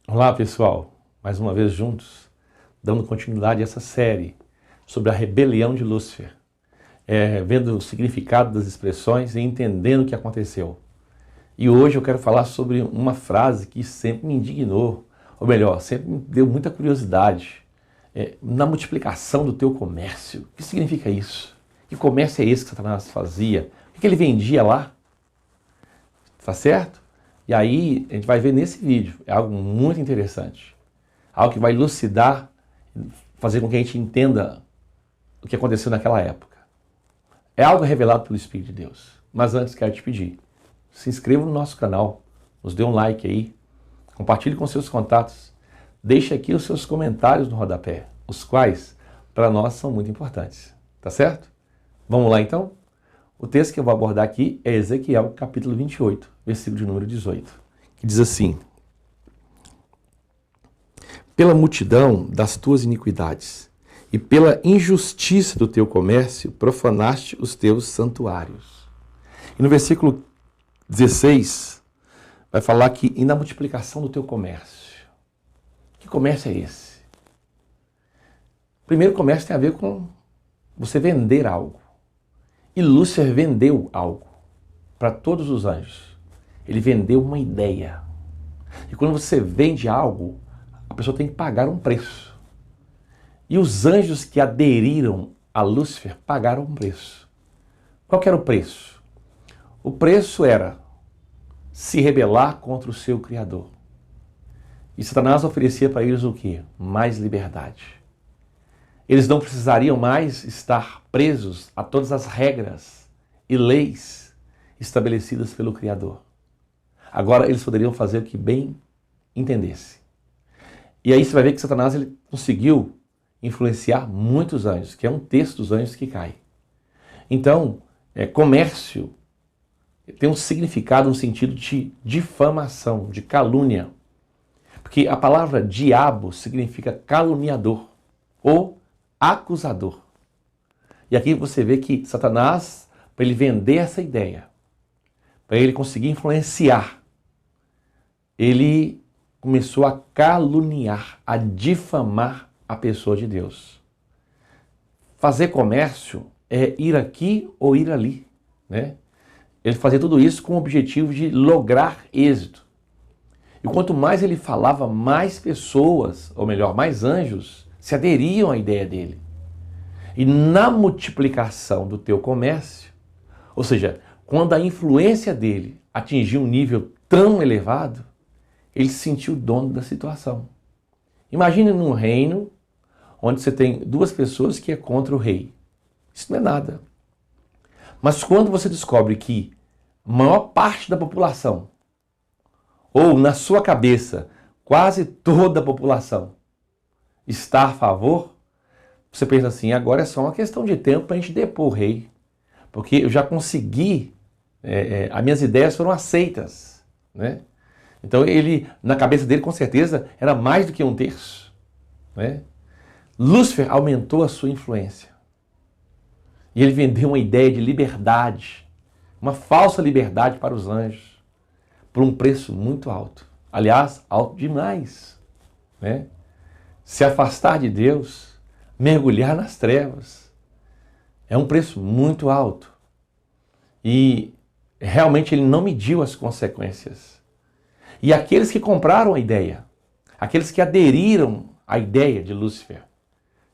Olá pessoal, mais uma vez juntos, dando continuidade a essa série sobre a rebelião de Lúcifer, vendo o significado das expressões e entendendo o que aconteceu. E hoje eu quero falar sobre uma frase que sempre me indignou, ou melhor, sempre me deu muita curiosidade. Na multiplicação do teu comércio, o que significa isso? Que comércio é esse que Satanás fazia? O que ele vendia lá? Tá certo? E aí a gente vai ver nesse vídeo, é algo muito interessante. Algo que vai elucidar, fazer com que a gente entenda o que aconteceu naquela época. É algo revelado pelo Espírito de Deus. Mas antes quero te pedir, se inscreva no nosso canal, nos dê um like aí, compartilhe com seus contatos, deixe aqui os seus comentários no rodapé, os quais para nós são muito importantes. Tá certo? Vamos lá então? O texto que eu vou abordar aqui é Ezequiel, capítulo 28, versículo de número 18, que diz assim: pela multidão das tuas iniquidades e pela injustiça do teu comércio profanaste os teus santuários. E no versículo 16 vai falar que e na multiplicação do teu comércio. Que comércio é esse? Primeiro, comércio tem a ver com você vender algo. E Lúcifer vendeu algo para todos os anjos. Ele vendeu uma ideia. E quando você vende algo, a pessoa tem que pagar um preço. E os anjos que aderiram a Lúcifer pagaram um preço. Qual que era o preço? O preço era se rebelar contra o seu Criador. E Satanás oferecia para eles o quê? Mais liberdade. Eles não precisariam mais estar presos a todas as regras e leis estabelecidas pelo Criador. Agora eles poderiam fazer o que bem entendesse. E aí você vai ver que Satanás ele conseguiu influenciar muitos anjos, que é um terço dos anjos que cai. Então, comércio tem um significado, um sentido de difamação, de calúnia. Porque a palavra diabo significa caluniador ou acusador. E aqui você vê que Satanás, para ele vender essa ideia, para ele conseguir influenciar, ele começou a caluniar, a difamar a pessoa de Deus. Fazer comércio é ir aqui ou ir ali, né? Ele fazia tudo isso com o objetivo de lograr êxito. E quanto mais ele falava, mais pessoas, ou melhor, mais anjos, se aderiam à ideia dele. E na multiplicação do teu comércio, ou seja, quando a influência dele atingiu um nível tão elevado, ele se sentiu dono da situação. Imagine num reino onde você tem duas pessoas que é contra o rei. Isso não é nada. Mas quando você descobre que a maior parte da população, ou na sua cabeça, quase toda a população, está a favor, você pensa assim, agora é só uma questão de tempo para a gente depor o rei, porque eu já consegui, as minhas ideias foram aceitas, né? Então ele, na cabeça dele, com certeza, era mais do que um terço, né? Lúcifer aumentou a sua influência, e ele vendeu uma ideia de liberdade, uma falsa liberdade para os anjos, por um preço muito alto, aliás, alto demais, né? Se afastar de Deus, mergulhar nas trevas, é um preço muito alto. E realmente ele não mediu as consequências. E aqueles que compraram a ideia, aqueles que aderiram à ideia de Lúcifer,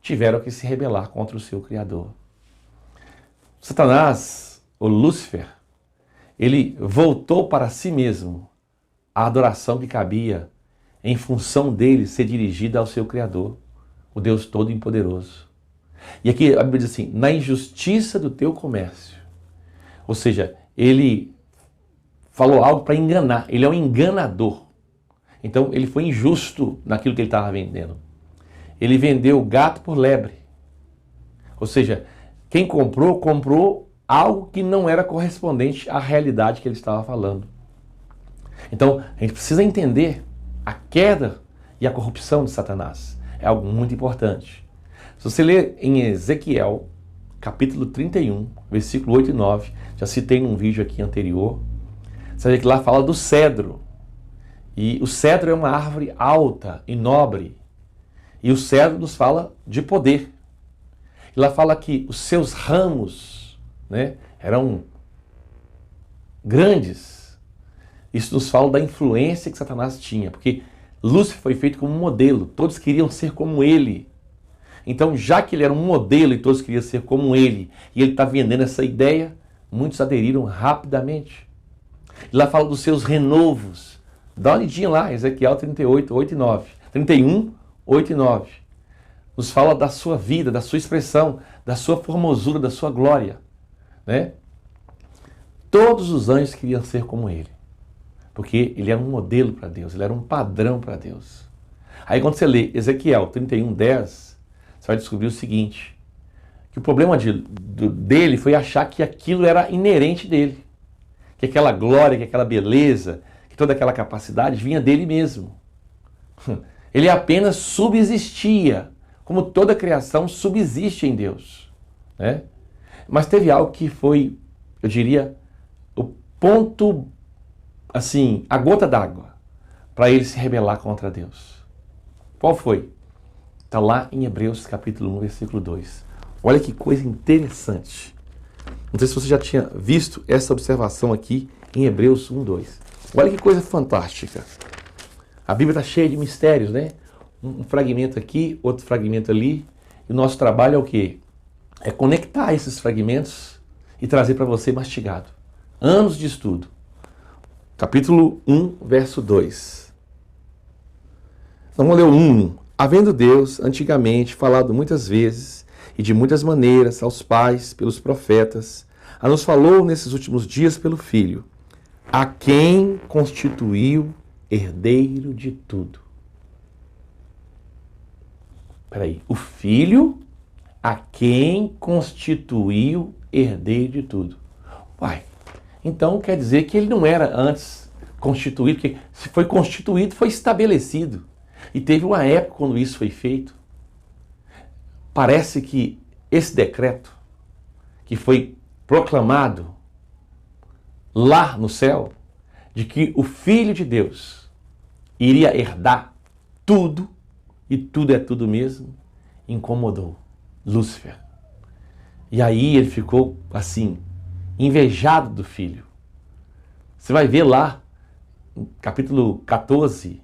tiveram que se rebelar contra o seu Criador. Satanás, ou Lúcifer, ele voltou para si mesmo a adoração que cabia em função dele ser dirigida ao seu Criador, o Deus Todo-Poderoso. E aqui a Bíblia diz assim, na injustiça do teu comércio. Ou seja, ele falou algo para enganar, ele é um enganador. Então ele foi injusto naquilo que ele estava vendendo. Ele vendeu gato por lebre. Ou seja, quem comprou, comprou algo que não era correspondente à realidade que ele estava falando. Então a gente precisa entender a queda e a corrupção de Satanás. É algo muito importante. Se você ler em Ezequiel, capítulo 31, versículo 8 e 9, já citei num vídeo aqui anterior, você vê que lá fala do cedro. E o cedro é uma árvore alta e nobre. E o cedro nos fala de poder. E lá fala que os seus ramos, né, eram grandes. Isso nos fala da influência que Satanás tinha, porque Lúcifer foi feito como um modelo, todos queriam ser como ele. Então, já que ele era um modelo e todos queriam ser como ele, e ele está vendendo essa ideia, muitos aderiram rapidamente. E lá fala dos seus renovos. Dá uma olhadinha lá, Ezequiel 38, 8 e 9. 31, 8 e 9. Nos fala da sua vida, da sua expressão, da sua formosura, da sua glória, né? Todos os anjos queriam ser como ele, porque ele era um modelo para Deus, ele era um padrão para Deus. Aí quando você lê Ezequiel 31, 10, você vai descobrir o seguinte, que o problema dele foi achar que aquilo era inerente dele, que aquela glória, que aquela beleza, que toda aquela capacidade vinha dele mesmo. Ele apenas subsistia, como toda criação subsiste em Deus, né? Mas teve algo que foi, eu diria, o ponto, assim, a gota d'água, para ele se rebelar contra Deus. Qual foi? Está lá em Hebreus capítulo 1, versículo 2. Olha que coisa interessante. Não sei se você já tinha visto essa observação aqui em Hebreus 1, 2. Olha que coisa fantástica. A Bíblia está cheia de mistérios, né? Um fragmento aqui, outro fragmento ali. E o nosso trabalho é o quê? É conectar esses fragmentos e trazer para você mastigado. Anos de estudo. Capítulo 1, verso 2. Vamos ler o 1. Havendo Deus, antigamente, falado muitas vezes e de muitas maneiras aos pais pelos profetas, a nos falou nesses últimos dias pelo Filho, a quem constituiu herdeiro de tudo. Peraí, o Filho a quem constituiu herdeiro de tudo. Uai, então quer dizer que ele não era antes constituído, porque se foi constituído, foi estabelecido. E teve uma época quando isso foi feito. Parece que esse decreto, que foi proclamado lá no céu, de que o Filho de Deus iria herdar tudo, e tudo é tudo mesmo, incomodou Lúcifer. E aí ele ficou assim, invejado do Filho. Você vai ver lá, capítulo 14,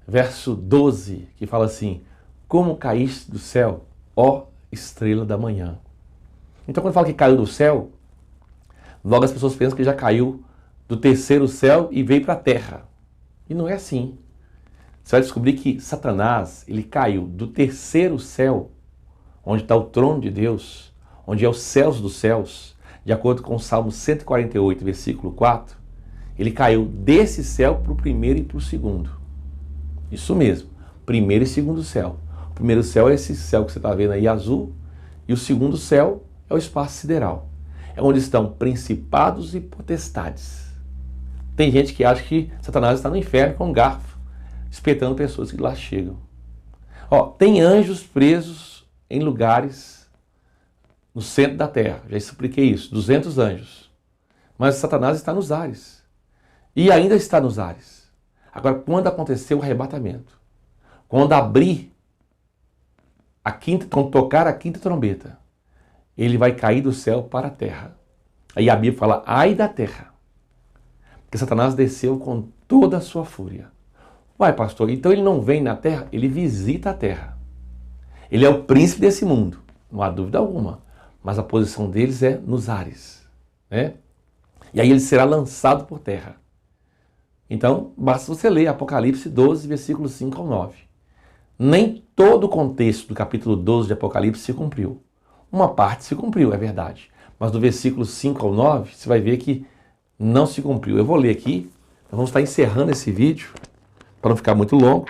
verso 12, que fala assim, como caíste do céu, ó estrela da manhã. Então quando fala que caiu do céu, logo as pessoas pensam que já caiu do terceiro céu e veio para a terra. E não é assim. Você vai descobrir que Satanás, ele caiu do terceiro céu, onde está o trono de Deus, onde é os céus dos céus, de acordo com o Salmo 148, versículo 4, ele caiu desse céu para o primeiro e para o segundo. Isso mesmo, primeiro e segundo céu. O primeiro céu é esse céu que você está vendo aí azul, e o segundo céu é o espaço sideral. É onde estão principados e potestades. Tem gente que acha que Satanás está no inferno com um garfo, espetando pessoas que lá chegam. Ó, tem anjos presos em lugares no centro da terra. Já expliquei isso, 200 anjos. Mas Satanás está nos ares. E ainda está nos ares. Agora, quando aconteceu o arrebatamento, quando abrir quando tocar a quinta trombeta, ele vai cair do céu para a terra. Aí a Bíblia fala, ai da terra, porque Satanás desceu com toda a sua fúria. Uai, pastor, então ele não vem na terra? Ele visita a terra. Ele é o príncipe desse mundo, não há dúvida alguma, mas a posição deles é nos ares, né? E aí ele será lançado por terra. Então, basta você ler Apocalipse 12, versículos 5 ao 9. Nem todo o contexto do capítulo 12 de Apocalipse se cumpriu. Uma parte se cumpriu, é verdade. Mas do versículo 5 ao 9, você vai ver que não se cumpriu. Eu vou ler aqui, nós vamos estar encerrando esse vídeo, para não ficar muito longo.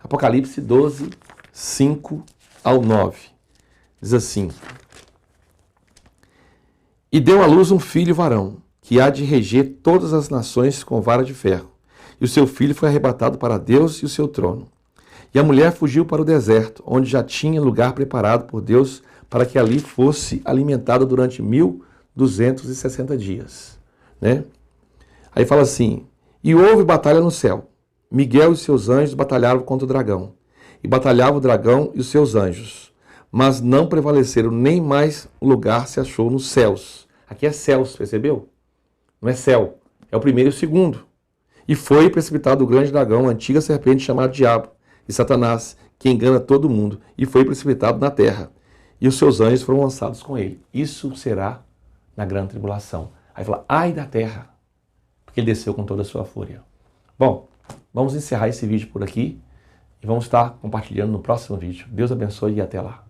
Apocalipse 12, 5 ao 9. Diz assim, e deu à luz um filho varão, que há de reger todas as nações com vara de ferro. E o seu filho foi arrebatado para Deus e o seu trono. E a mulher fugiu para o deserto, onde já tinha lugar preparado por Deus para que ali fosse alimentada durante 1260 dias. Né? Aí fala assim, E houve batalha no céu. Miguel e seus anjos batalharam contra o dragão. E batalhava o dragão e os seus anjos. Mas não prevaleceram, nem mais o lugar se achou nos céus. Aqui é céus, percebeu? Não é céu. É o primeiro e o segundo. E foi precipitado o grande dragão, a antiga serpente chamada Diabo e Satanás, que engana todo mundo, e foi precipitado na terra. E os seus anjos foram lançados com ele. Isso será na grande tribulação. Aí fala, ai da terra, porque ele desceu com toda a sua fúria. Bom, vamos encerrar esse vídeo por aqui e vamos estar compartilhando no próximo vídeo. Deus abençoe e até lá.